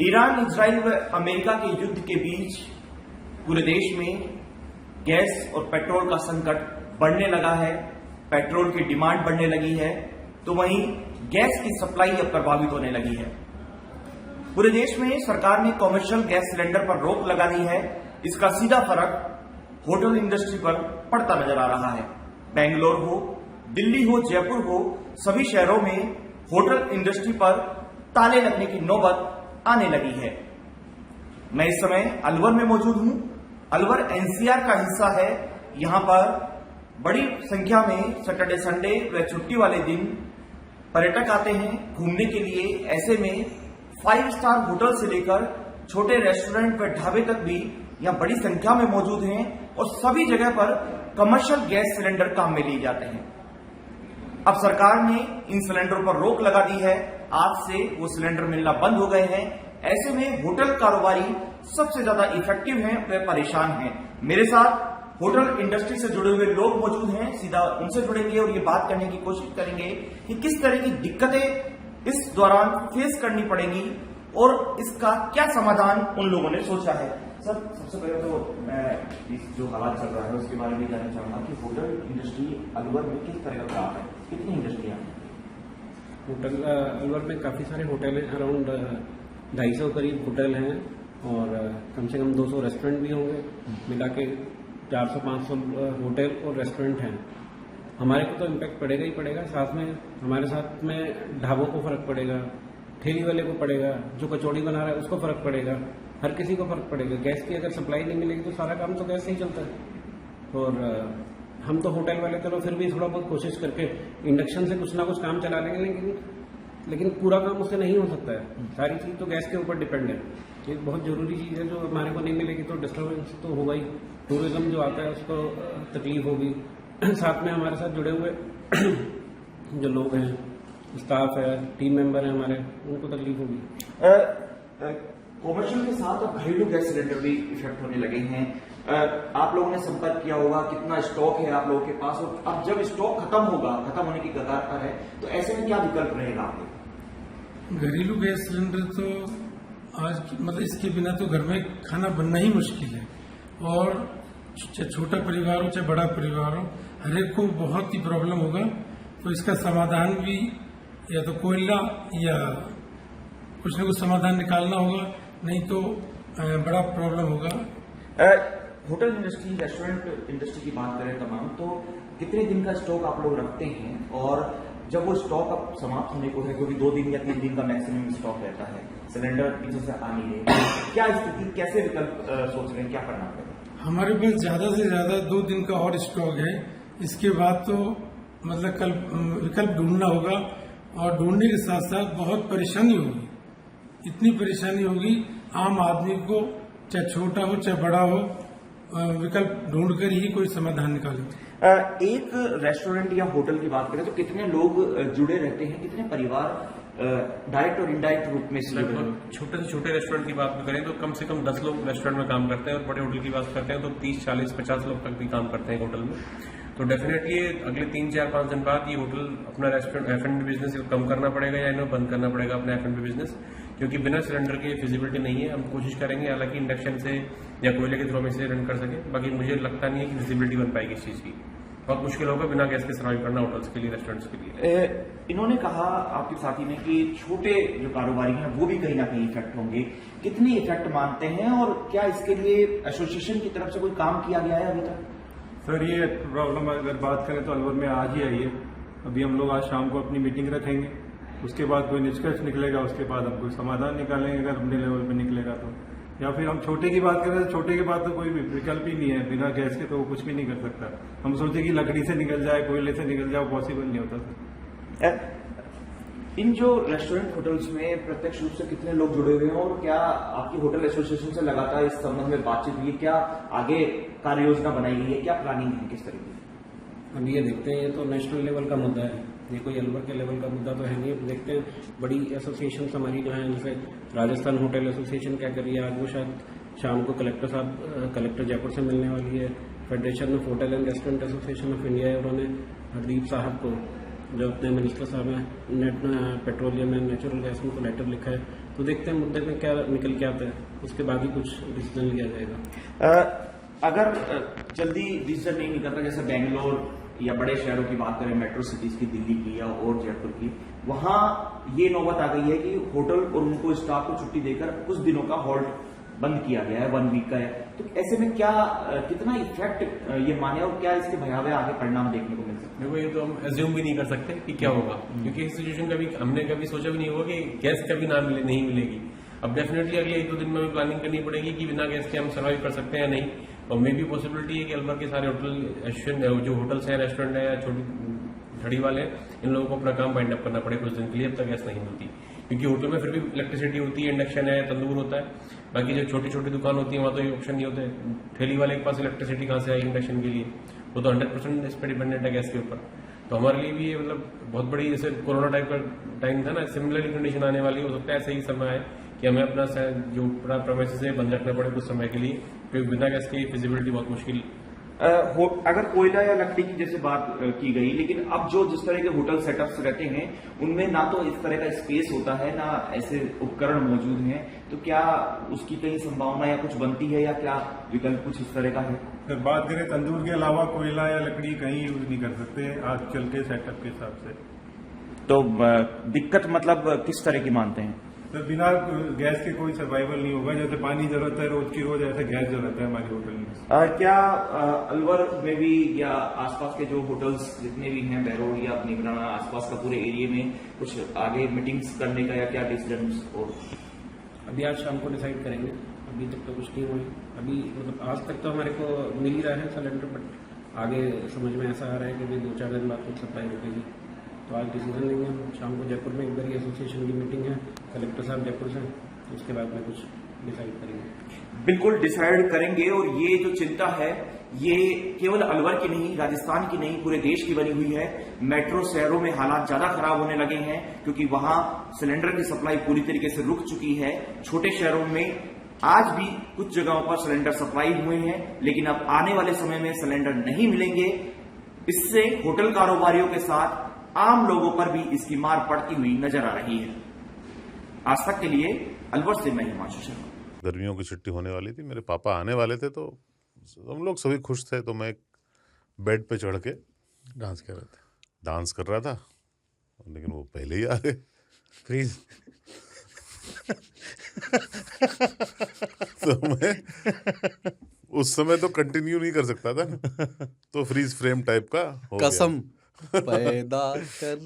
Iran, Israel व America के युद्ध के बीच पूरे देश में गैस और पेट्रोल का संकट बढ़ने लगा है। पेट्रोल की डिमांड बढ़ने लगी है तो वहीं गैस की सप्लाई अब प्रभावित होने लगी है। पूरे देश में सरकार ने कॉमर्शियल गैस सिलेंडर पर रोक लगा दी है। इसका सीधा फर्क होटल इंडस्ट्री पर पड़ता नजर आ रहा है। बेंगलोर हो, दिल्ली हो, जयपुर हो, सभी शहरों में होटल इंडस्ट्री पर ताले लगने की नौबत आने लगी है। मैं इस समय अलवर में मौजूद हूं। अलवर एनसीआर का हिस्सा है। यहां पर बड़ी संख्या में सैटरडे, संडे व छुट्टी वाले दिन पर्यटक आते हैं घूमने के लिए। ऐसे में 5 स्टार होटल से लेकर छोटे रेस्टोरेंट व ढाबे तक भी यहां बड़ी संख्या में मौजूद हैं और सभी जगह पर कमर्शियल गैस सिलेंडर काम में लिए जाते हैं। अब सरकार ने इन सिलेंडरों पर रोक लगा दी है। आज से वो सिलेंडर मिलना बंद हो गए हैं। ऐसे में होटल कारोबारी सबसे ज्यादा इफेक्टिव हैं व परेशान हैं। मेरे साथ होटल इंडस्ट्री से जुड़े हुए लोग मौजूद हैं। सीधा उनसे जुड़ेंगे और ये बात करने की कोशिश करेंगे कि किस तरह की दिक्कतें इस दौरान फेस करनी पड़ेंगी और इसका क्या समाधान उन लोगों ने सोचा है। सर, सबसे पहले तो मैं इस जो हालात चल रहा है उसके बारे में जानना चाहूंगा कि होटल इंडस्ट्री अलवर में किस तरह का काम है, कितनी इंडस्ट्रियां हैं? होटल अलवर में काफ़ी सारे होटल हैं। अराउंड 250 करीब होटल हैं और कम से कम 200 रेस्टोरेंट भी होंगे। मिला के 400-500 होटल और रेस्टोरेंट हैं। हमारे को तो इम्पैक्ट पड़ेगा ही पड़ेगा। साथ में हमारे साथ में ढाबों को फर्क पड़ेगा, ठेली वाले को पड़ेगा, जो कचौड़ी बना रहा है उसको फर्क पड़ेगा, हर किसी को फर्क पड़ेगा। गैस की अगर सप्लाई नहीं मिलेगी तो सारा काम तो गैस से ही चलता है। और हम तो होटल वाले चलो फिर भी थोड़ा बहुत कोशिश करके इंडक्शन से कुछ ना कुछ काम चला लेंगे, लेकिन पूरा काम उससे नहीं हो सकता है। सारी चीज़ तो गैस के ऊपर डिपेंड है। ये बहुत जरूरी चीज़ है जो हमारे को नहीं मिलेगी तो डिस्टर्बेंस तो होगा ही। टूरिज्म जो आता है उसको तकलीफ होगी। साथ में हमारे साथ जुड़े हुए जो लोग हैं, स्टाफ है, टीम मेंबर है हमारे, उनको तकलीफ होगी। कॉमर्शियल के साथ अब घरेलू गैस सिलेंडर भी इफेक्ट होने लगे हैं। आप लोगों ने संपर्क किया होगा, कितना स्टॉक है आप लोगों के पास, और अब जब स्टॉक खत्म होने की कगार पर है तो ऐसे में क्या विकल्प रहेगा आपके? घरेलू गैस सिलेंडर तो आज मतलब इसके बिना तो घर में खाना बनना ही मुश्किल है। और चाहे छोटा परिवार हो चाहे बड़ा परिवार हो, हर एक को बहुत ही प्रॉब्लम होगा। तो इसका समाधान भी या तो कोयला या कुछ न कुछ समाधान निकालना होगा, नहीं तो बड़ा प्रॉब्लम होगा। होटल इंडस्ट्री, रेस्टोरेंट इंडस्ट्री की बात करें तमाम, तो कितने दिन का स्टॉक आप लोग रखते हैं? और जब वो स्टॉक अब समाप्त होने को है, क्योंकि 2 दिन या 3 दिन का मैक्सिमम स्टॉक रहता है, सिलेंडर पीछे से आ नहीं रहे, क्या स्थिति, कैसे विकल्प सोच रहे हैं, क्या करना पड़ेगा? हमारे पास ज्यादा से ज्यादा 2 दिन का और स्टॉक है। इसके बाद तो मतलब कल विकल्प ढूंढना होगा और ढूंढने के साथ साथ बहुत परेशानी होगी। इतनी परेशानी होगी आम आदमी को, चाहे छोटा हो चाहे बड़ा हो, विकल्प ढूंढकर ही कोई समाधान निकाले। एक रेस्टोरेंट या होटल की बात करें तो कितने लोग जुड़े रहते हैं, कितने परिवार डायरेक्ट और इनडायरेक्ट रूप में? छोटे से छोटे रेस्टोरेंट की बात करें तो कम से कम 10 लोग रेस्टोरेंट में काम करते हैं, और बड़े होटल की बात करते हैं तो 30, 40, 50 लोग तक भी काम करते हैं होटल में। तो डेफिनेटली अगले 3, 4, 5 दिन बाद ये होटल अपना रेस्टोरेंट F&B बिजनेस कम करना पड़ेगा या इन्हें बंद करना पड़ेगा अपना F&B बिजनेस, क्योंकि बिना सिलेंडर के फिजिबिलिटी नहीं है। हम कोशिश करेंगे हालांकि इंडक्शन से या कोयले के थ्रू हम इसे रन कर सके, बाकी मुझे लगता नहीं है कि फिजिबिलिटी बन पाएगी इस चीज़ की। बहुत मुश्किल होगा बिना गैस के सर्वाइव करना होटल्स के लिए, रेस्टोरेंट्स के लिए। इन्होंने कहा आपके साथी ने कि छोटे जो कारोबारी हैं वो भी कहीं ना कहीं इफेक्ट होंगे। कितनी इफेक्ट मानते हैं और क्या इसके लिए एसोसिएशन की तरफ से कोई काम किया गया है अभी तक? सर, ये प्रॉब्लम अगर बात करें तो अलवर में आज ही आई है। अभी हम लोग आज शाम को अपनी मीटिंग रखेंगे, उसके बाद कोई निष्कर्ष निकलेगा, उसके बाद हम कोई समाधान निकालेंगे अगर अपने लेवल पे निकलेगा तो। या फिर हम छोटे की बात करें तो छोटे के बाद तो कोई विकल्प ही नहीं है, बिना गैस के तो वो कुछ भी नहीं कर सकता। हम सोचे कि लकड़ी से निकल जाए, कोयले से निकल जाए, पॉसिबल नहीं होता सर। इन जो रेस्टोरेंट होटल्स में प्रत्यक्ष रूप से कितने लोग जुड़े हुए हैं और क्या आपकी होटल एसोसिएशन से लगातार इस संबंध में बातचीत हुई है? क्या आगे कार्य योजना बनाई गई है? क्या प्लानिंग है, किस तरीके? अब ये देखते हैं, ये तो नेशनल लेवल का मुद्दा है, ये कोई अलवर के लेवल का मुद्दा तो है नहीं। देखते हैं बड़ी एसोसिएशन हमारी जो है, जैसे राजस्थान होटल एसोसिएशन क्या कर रही है, आज वो शायद शाम को कलेक्टर जयपुर से मिलने वाली है। Federation of hotel and restaurant association of India है, उन्होंने हरदीप साहब को, जो अपने मिनिस्टर साहब हैं पेट्रोलियम एंड नेचुरल गैस, उनको लेटर लिखा है। तो तो देखते हैं मुद्दे में क्या निकल के आता है, उसके बाद ही कुछ डिसीजन लिया जाएगा। अगर जल्दी डिसीजन नहीं निकलता, जैसे बेंगलोर या बड़े शहरों की बात करें, मेट्रो सिटीज की, दिल्ली की या और जयपुर की, वहां ये नौबत आ गई है कि होटल और उनको स्टाफ को छुट्टी देकर कुछ दिनों का हॉल्ट बंद किया गया है, 1 वीक का है। तो ऐसे में क्या कितना इफेक्ट ये माने और क्या इसके भयावह आगे परिणाम देखने को मिल सकते हैं? देखो, ये तो हम एज्यूम भी नहीं कर सकते कि क्या होगा, क्योंकि इस सिचुएशन का भी हमने कभी सोचा भी नहीं होगा कि गैस कभी नहीं मिलेगी। अब डेफिनेटली अगले 1-2 दिन में प्लानिंग करनी पड़ेगी कि बिना गैस के हम सर्वाइव कर सकते हैं या नहीं। और मे भी पॉसिबिलिटी है कि अलवर के सारे होटल जो होटल्स हैं, रेस्टोरेंट है या छोटी छड़ी वाले हैं, इन लोगों को अपना काम वाइंड अप करना पड़े कुछ दिन के लिए, अब तक गैस नहीं मिलती। क्योंकि होटल में फिर भी इलेक्ट्रिसिटी होती है, इंडक्शन है, तंदूर होता है। बाकी जो छोटी छोटी दुकान होती है वहां तो ये ऑप्शन नहीं होते। ठेली वाले के पास इलेक्ट्रिसिटी कहाँ से आएगी इंडक्शन के लिए? वो तो 100% इस पर डिपेंडेंट है गैस के ऊपर। तो हमारे लिए भी ये मतलब बहुत बड़ी, जैसे कोरोना टाइप का टाइम था ना, सिमिलरली कंडीशन आने वाली, हो सकता है ऐसे ही समय है कि हमें अपना जो पूरा प्रोसेस है बंद रखना पड़े कुछ समय के लिए, क्योंकि बिना गैस की फिजिबिलिटी बहुत मुश्किल। अगर कोयला या लकड़ी की जैसे बात की गई, लेकिन अब जो जिस तरह के होटल सेटअप्स रहते हैं उनमें ना तो इस तरह का स्पेस होता है, ना ऐसे उपकरण मौजूद हैं, तो क्या उसकी कहीं संभावना या कुछ बनती है या क्या विकल्प कुछ इस तरह का है? अगर बात करें तंदूर के अलावा कोयला या लकड़ी कहीं यूज नहीं कर सकते आज चल के सेटअप के हिसाब से। तो दिक्कत मतलब किस तरह की मानते हैं? तो बिना गैस के कोई सर्वाइवल नहीं होगा। जैसे पानी जरूरत है रोज की रोज, ऐसे गैस जरूरत है हमारे होटल में। क्या अलवर में भी या आसपास के जो होटल्स जितने भी हैं, बैरोड या निगराना आसपास का पूरे एरिया में कुछ आगे मीटिंग्स करने का या क्या डिसीजन? और अभी आज शाम को डिसाइड करेंगे, अभी तक तो कुछ नहीं हुई। अभी मतलब आज तक तो हमारे को मिल ही रहा है सिलेंडर, बट आगे समझ में ऐसा आ रहा है कि 2-4 दिन बाद कुछ सप्लाई रुकेगी। तो आज डिसीजन लेंगे हम शाम को। जयपुर में एक बार एसोसिएशन की मीटिंग है, कलेक्टर साहब जयपुर से, तो उसके बाद में कुछ डिसाइड करेंगे। बिल्कुल डिसाइड करेंगे। और ये जो चिंता है ये केवल अलवर की नहीं, राजस्थान की नहीं, पूरे देश की बनी हुई है। मेट्रो शहरों में हालात ज्यादा खराब होने लगे हैं क्योंकि वहां सिलेंडर की सप्लाई पूरी तरीके से रुक चुकी है। छोटे शहरों में आज भी कुछ जगहों पर सिलेंडर सप्लाई हुए हैं, लेकिन अब आने वाले समय में सिलेंडर नहीं मिलेंगे। इससे होटल कारोबारियों के साथ आम लोगों पर भी इसकी मार पड़ती हुई नजर आ रही है। आज तक के लिए अलवर से मैं हिमांशु शर्मा। गर्मियों की छुट्टी होने वाली थी, मेरे पापा आने वाले थे, तो हम लोग सभी खुश थे। तो मैं एक बेड पे चढ़ के डांस कर रहा था, लेकिन वो पहले ही आ गए। फ्रीज। तो मैं उस समय तो कंटिन्यू नहीं कर सकता था, तो फ्रीज फ्रेम टाइप का हो गया। कसम पैदा कर